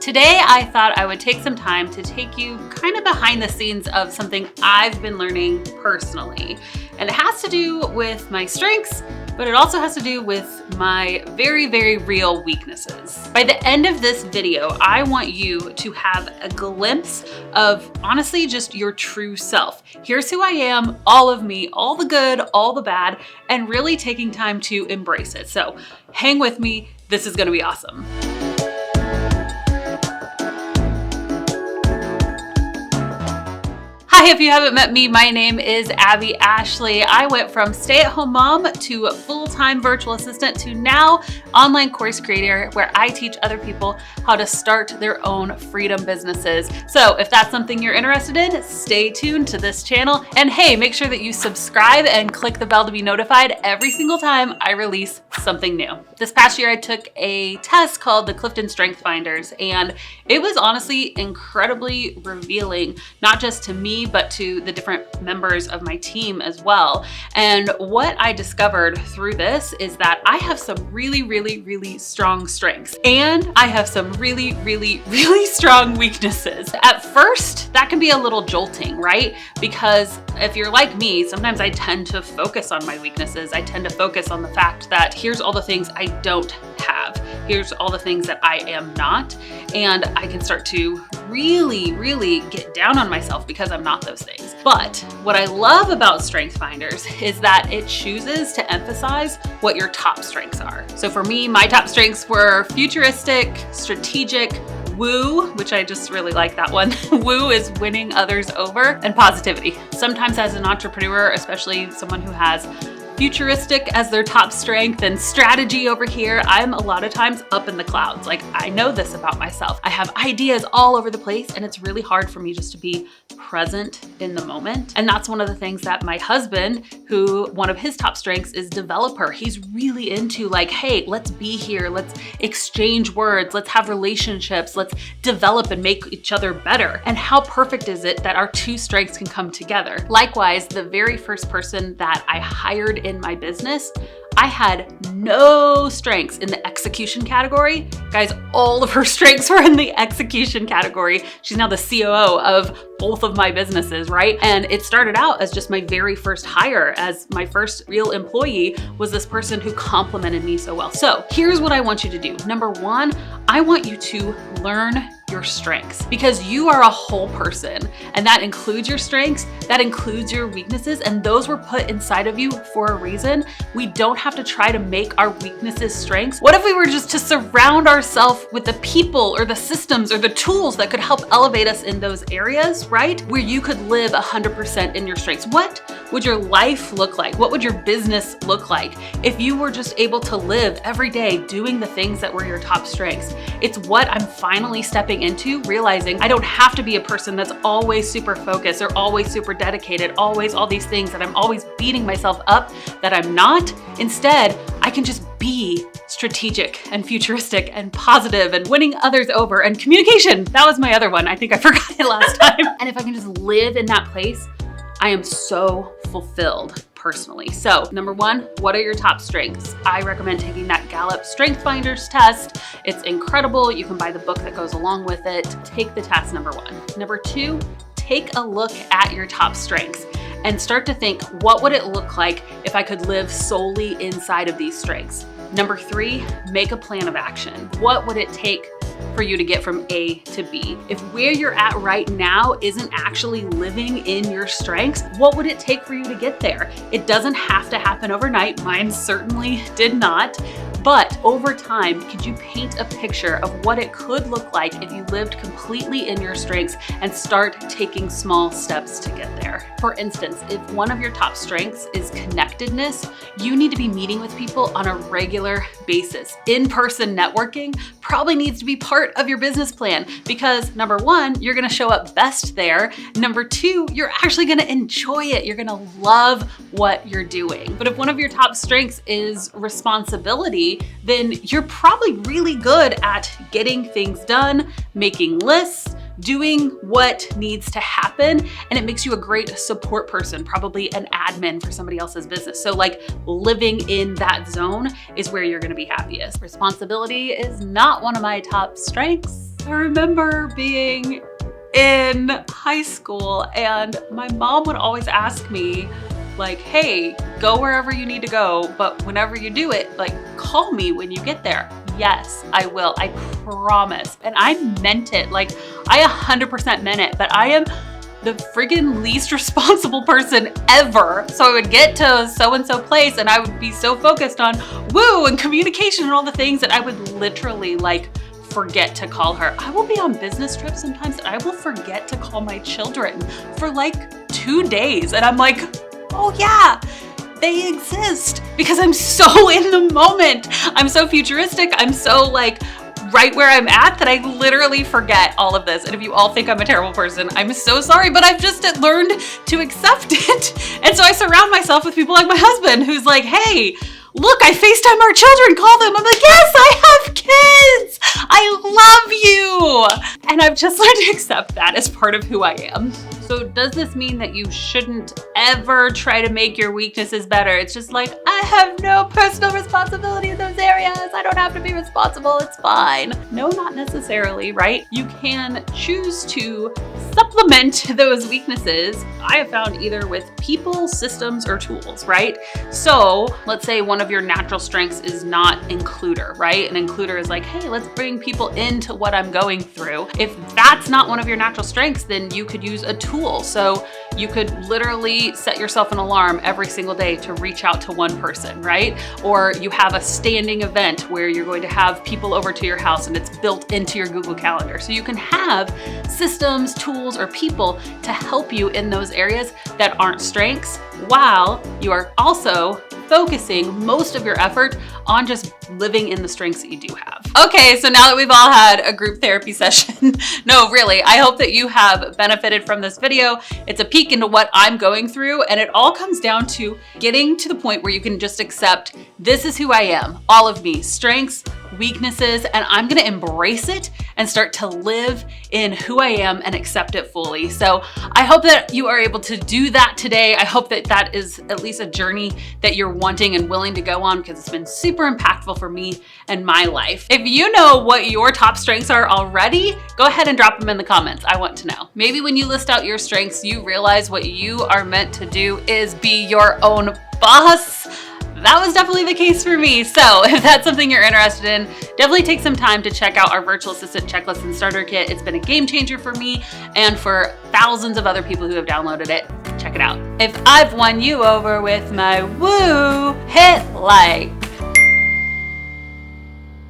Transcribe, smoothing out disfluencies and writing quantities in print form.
Today, I thought I would take some time to take you kind of behind the scenes of something I've been learning personally. And it has to do with my strengths, but it also has to do with my very, very real weaknesses. By the end of this video, I want you to have a glimpse of honestly just your true self. Here's who I am, all of me, all the good, all the bad, and really taking time to embrace it. So hang with me, this is gonna be awesome. Hi, if you haven't met me, my name is Abby Ashley. I went from stay-at-home mom to full-time virtual assistant to now online course creator where I teach other people how to start their own freedom businesses. So if that's something you're interested in, stay tuned to this channel. And hey, make sure that you subscribe and click the bell to be notified every single time I release something new. This past year, I took a test called the Clifton Strength Finders, and it was honestly incredibly revealing, not just to me, but to the different members of my team as well. And what I discovered through this is that I have some really strong strengths, and I have some really strong weaknesses. At first, that can be a little jolting, right? Because if you're like me, sometimes I tend to focus on my weaknesses. I tend to focus on the fact that here's all the things I don't have. Here's all the things that I am not. And I can start to really get down on myself because I'm not those things. But what I love about Strength Finders is that it chooses to emphasize what your top strengths are. So for me, my top strengths were futuristic, strategic, woo, which I just really like that one. Woo is winning others over, and positivity. Sometimes as an entrepreneur, especially someone who has futuristic as their top strength and strategy over here, I'm a lot of times up in the clouds. Like, I know this about myself. I have ideas all over the place, and it's really hard for me just to be present in the moment. And that's one of the things that my husband, who one of his top strengths is developer, he's really into like, hey, let's be here, let's exchange words, let's have relationships, let's develop and make each other better. And how perfect is it that our two strengths can come together? Likewise, the very first person that I hired in my business, I had no strengths in the execution category. Guys, all of her strengths were in the execution category. She's now the COO of both of my businesses, right? And it started out as just my very first hire, as my first real employee was this person who complimented me so well. So here's what I want you to do. Number one, I want you to learn your strengths, because you are a whole person, and that includes your strengths, that includes your weaknesses, and those were put inside of you for a reason. We don't have to try to make our weaknesses strengths. What if we were just to surround ourselves with the people or the systems or the tools that could help elevate us in those areas, right? Where you could live 100% in your strengths. What would your life look like? What would your business look like if you were just able to live every day doing the things that were your top strengths? It's what I'm finally stepping into, realizing I don't have to be a person that's always super focused or always super dedicated, always all these things that I'm always beating myself up that I'm not. Instead, I can just be strategic and futuristic and positive and winning others over, and communication. That was my other one. I think I forgot it last time. And if I can just live in that place, I am so fulfilled personally. So number one, what are your top strengths? I recommend taking that Gallup Strength Finders test. It's incredible. You can buy the book that goes along with it. Take the test, number one. Number two, take a look at your top strengths and start to think, what would it look like if I could live solely inside of these strengths? Number three, make a plan of action. What would it take for you to get from A to B? If where you're at right now isn't actually living in your strengths, what would it take for you to get there? It doesn't have to happen overnight. Mine certainly did not. But over time, could you paint a picture of what it could look like if you lived completely in your strengths and start taking small steps to get there? For instance, if one of your top strengths is connectedness, you need to be meeting with people on a regular basis. In-person networking probably needs to be part of your business plan, because number one, you're gonna show up best there. Number two, you're actually gonna enjoy it. You're gonna love what you're doing. But if one of your top strengths is responsibility, then you're probably really good at getting things done, making lists, doing what needs to happen, and it makes you a great support person, probably an admin for somebody else's business. So like living in that zone is where you're gonna be happiest. Responsibility is not one of my top strengths. I remember being in high school and my mom would always ask me like, hey, go wherever you need to go, but whenever you do it, like call me when you get there. Yes, I will, I promise. And I meant it, like I 100% meant it, but I am the friggin' least responsible person ever. So I would get to so-and-so place and I would be so focused on woo and communication and all the things that I would literally like forget to call her. I will be on business trips sometimes and I will forget to call my children for like 2 days. And I'm like, oh yeah, they exist because I'm so in the moment. I'm so futuristic. I'm so like right where I'm at that I literally forget all of this. And if you all think I'm a terrible person, I'm so sorry, but I've just learned to accept it. And so I surround myself with people like my husband who's like, hey, look, I FaceTime our children, call them. I'm like, yes, I have kids. I love you. And I've just learned to accept that as part of who I am. So does this mean that you shouldn't ever try to make your weaknesses better? It's just like, I have no personal responsibility in those areas. I don't have to be responsible. It's fine. No, not necessarily, right? You can choose to supplement those weaknesses. I have found either with people, systems, or tools, right? So let's say one of your natural strengths is not includer, right? An includer is like, hey, let's bring people into what I'm going through. If that's not one of your natural strengths, then you could use a tool. So you could literally set yourself an alarm every single day to reach out to one person, right? Or you have a standing event where you're going to have people over to your house and it's built into your Google Calendar. So you can have systems, tools, or people to help you in those areas that aren't strengths while you are also focusing most of your effort on just living in the strengths that you do have. Okay, so now that we've all had a group therapy session, no, really, I hope that you have benefited from this video. It's a peek into what I'm going through, and it all comes down to getting to the point where you can just accept, this is who I am, all of me, strengths, weaknesses, and I'm gonna embrace it and start to live in who I am and accept it fully. So I hope that you are able to do that today. I hope that that is at least a journey that you're wanting and willing to go on, because it's been super impactful for me and my life. If you know what your top strengths are already, go ahead and drop them in the comments. I want to know. Maybe when you list out your strengths, you realize what you are meant to do is be your own boss. That was definitely the case for me. So if that's something you're interested in, definitely take some time to check out our virtual assistant checklist and starter kit. It's been a game changer for me and for thousands of other people who have downloaded it. Check it out. If I've won you over with my woo, hit like.